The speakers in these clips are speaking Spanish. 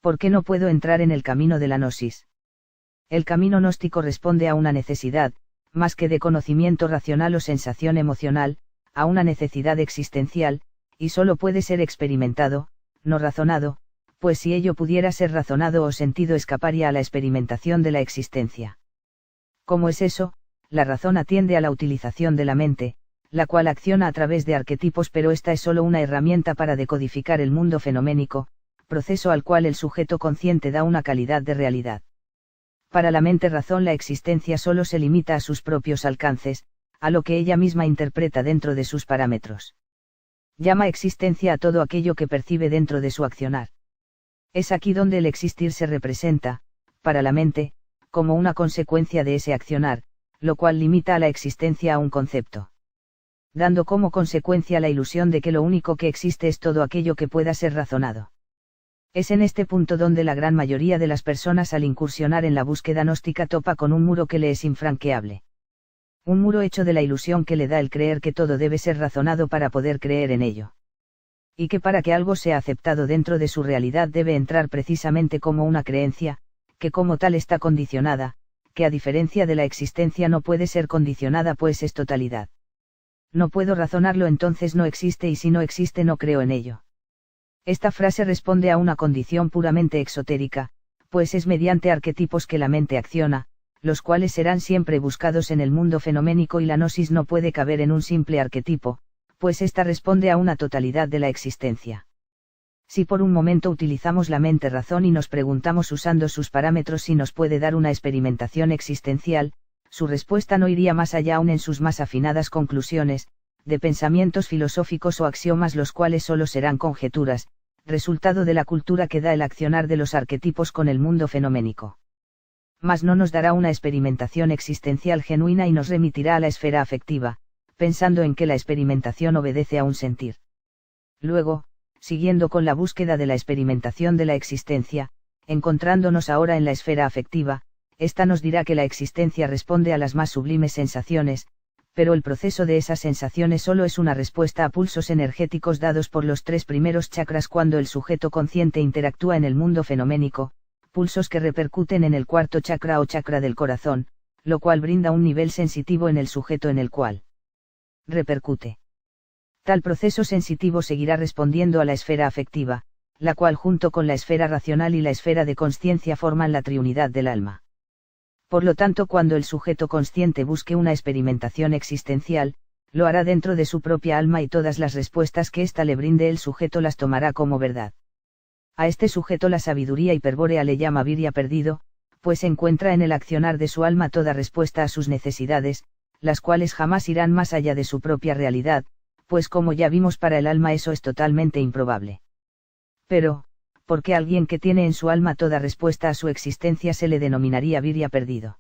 ¿Por qué no puedo entrar en el camino de la gnosis? El camino gnóstico responde a una necesidad, más que de conocimiento racional o sensación emocional, a una necesidad existencial, y solo puede ser experimentado, no razonado, pues si ello pudiera ser razonado o sentido escaparía a la experimentación de la existencia. ¿Cómo es eso? La razón atiende a la utilización de la mente, la cual acciona a través de arquetipos, pero esta es solo una herramienta para decodificar el mundo fenoménico, proceso al cual el sujeto consciente da una calidad de realidad. Para la mente razón la existencia solo se limita a sus propios alcances, a lo que ella misma interpreta dentro de sus parámetros. Llama existencia a todo aquello que percibe dentro de su accionar. Es aquí donde el existir se representa, para la mente, como una consecuencia de ese accionar, lo cual limita a la existencia a un concepto, dando como consecuencia la ilusión de que lo único que existe es todo aquello que pueda ser razonado. Es en este punto donde la gran mayoría de las personas al incursionar en la búsqueda gnóstica topa con un muro que le es infranqueable. Un muro hecho de la ilusión que le da el creer que todo debe ser razonado para poder creer en ello. Y que para que algo sea aceptado dentro de su realidad debe entrar precisamente como una creencia, que como tal está condicionada, que a diferencia de la existencia no puede ser condicionada pues es totalidad. No puedo razonarlo, entonces no existe, y si no existe no creo en ello. Esta frase responde a una condición puramente exotérica, pues es mediante arquetipos que la mente acciona, los cuales serán siempre buscados en el mundo fenoménico, y la gnosis no puede caber en un simple arquetipo, pues ésta responde a una totalidad de la existencia. Si por un momento utilizamos la mente razón y nos preguntamos usando sus parámetros si nos puede dar una experimentación existencial, su respuesta no iría más allá aún en sus más afinadas conclusiones, de pensamientos filosóficos o axiomas, los cuales solo serán conjeturas, resultado de la cultura que da el accionar de los arquetipos con el mundo fenoménico. Mas no nos dará una experimentación existencial genuina y nos remitirá a la esfera afectiva, pensando en que la experimentación obedece a un sentir. Luego, siguiendo con la búsqueda de la experimentación de la existencia, encontrándonos ahora en la esfera afectiva, ésta nos dirá que la existencia responde a las más sublimes sensaciones, pero el proceso de esas sensaciones solo es una respuesta a pulsos energéticos dados por los 3 primeros chakras cuando el sujeto consciente interactúa en el mundo fenoménico, pulsos que repercuten en el 4º chakra o chakra del corazón, lo cual brinda un nivel sensitivo en el sujeto en el cual repercute. Tal proceso sensitivo seguirá respondiendo a la esfera afectiva, la cual junto con la esfera racional y la esfera de consciencia forman la triunidad del alma. Por lo tanto, cuando el sujeto consciente busque una experimentación existencial, lo hará dentro de su propia alma y todas las respuestas que ésta le brinde el sujeto las tomará como verdad. A este sujeto la sabiduría hiperbórea le llama virya perdido, pues encuentra en el accionar de su alma toda respuesta a sus necesidades, las cuales jamás irán más allá de su propia realidad, pues como ya vimos para el alma eso es totalmente improbable. Pero, ¿por qué alguien que tiene en su alma toda respuesta a su existencia se le denominaría virya perdido?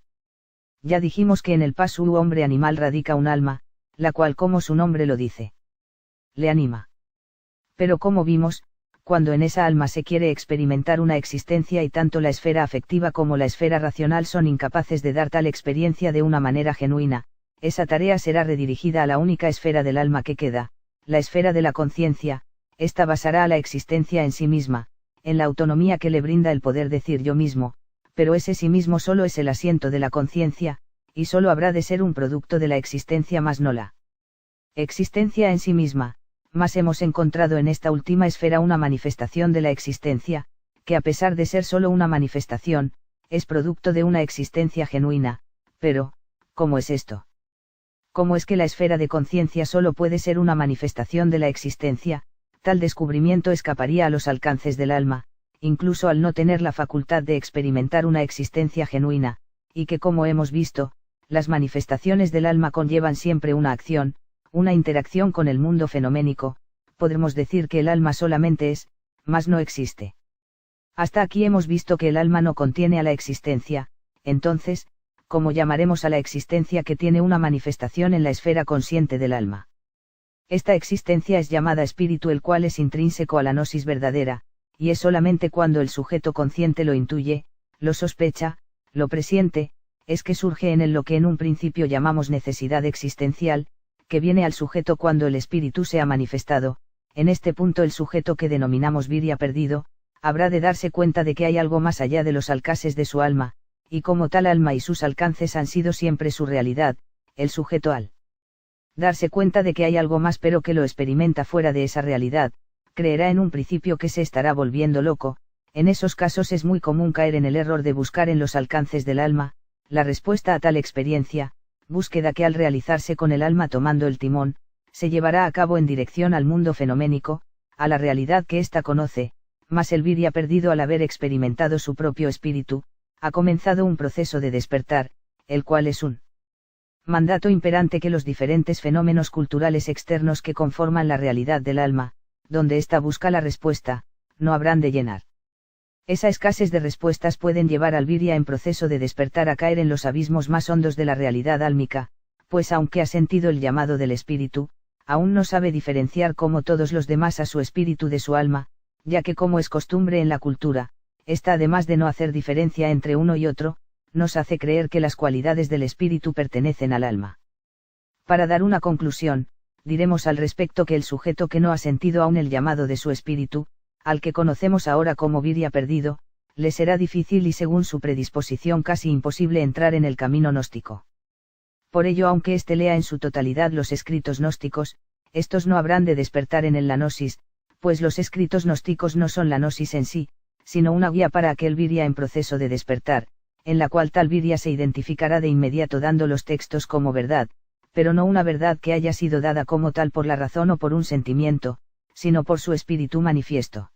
Ya dijimos que en el pasu u hombre animal radica un alma, la cual como su nombre lo dice, le anima. Pero como vimos, cuando en esa alma se quiere experimentar una existencia y tanto la esfera afectiva como la esfera racional son incapaces de dar tal experiencia de una manera genuina, esa tarea será redirigida a la única esfera del alma que queda, la esfera de la conciencia. Esta basará a la existencia en sí misma, en la autonomía que le brinda el poder decir yo mismo, pero ese sí mismo solo es el asiento de la conciencia, y solo habrá de ser un producto de la existencia más no la existencia en sí misma, mas hemos encontrado en esta última esfera una manifestación de la existencia, que a pesar de ser solo una manifestación, es producto de una existencia genuina. Pero, ¿cómo es esto? ¿Cómo es que la esfera de conciencia solo puede ser una manifestación de la existencia? Tal descubrimiento escaparía a los alcances del alma, incluso al no tener la facultad de experimentar una existencia genuina, y que como hemos visto, las manifestaciones del alma conllevan siempre una acción, una interacción con el mundo fenoménico. Podemos decir que el alma solamente es, mas no existe. Hasta aquí hemos visto que el alma no contiene a la existencia. Entonces, ¿cómo llamaremos a la existencia que tiene una manifestación en la esfera consciente del alma? Esta existencia es llamada espíritu, el cual es intrínseco a la gnosis verdadera, y es solamente cuando el sujeto consciente lo intuye, lo sospecha, lo presiente, es que surge en él lo que en un principio llamamos necesidad existencial, que viene al sujeto cuando el espíritu se ha manifestado. En este punto el sujeto que denominamos virya perdido, habrá de darse cuenta de que hay algo más allá de los alcances de su alma, y como tal alma y sus alcances han sido siempre su realidad, el sujeto al darse cuenta de que hay algo más pero que lo experimenta fuera de esa realidad, creerá en un principio que se estará volviendo loco. En esos casos es muy común caer en el error de buscar en los alcances del alma, la respuesta a tal experiencia, búsqueda que al realizarse con el alma tomando el timón, se llevará a cabo en dirección al mundo fenoménico, a la realidad que ésta conoce, mas el Virya perdido al haber experimentado su propio espíritu, ha comenzado un proceso de despertar, el cual es un mandato imperante que los diferentes fenómenos culturales externos que conforman la realidad del alma, donde ésta busca la respuesta, no habrán de llenar. Esa escasez de respuestas pueden llevar al Virya en proceso de despertar a caer en los abismos más hondos de la realidad álmica, pues aunque ha sentido el llamado del espíritu, aún no sabe diferenciar como todos los demás a su espíritu de su alma, ya que como es costumbre en la cultura, esta además de no hacer diferencia entre uno y otro, nos hace creer que las cualidades del espíritu pertenecen al alma. Para dar una conclusión, diremos al respecto que el sujeto que no ha sentido aún el llamado de su espíritu, al que conocemos ahora como Virya perdido, le será difícil y según su predisposición casi imposible entrar en el camino gnóstico. Por ello, aunque éste lea en su totalidad los escritos gnósticos, estos no habrán de despertar en él la gnosis, pues los escritos gnósticos no son la gnosis en sí, sino una guía para aquel Virya en proceso de despertar, en la cual tal Virya se identificará de inmediato dando los textos como verdad, pero no una verdad que haya sido dada como tal por la razón o por un sentimiento, sino por su espíritu manifiesto.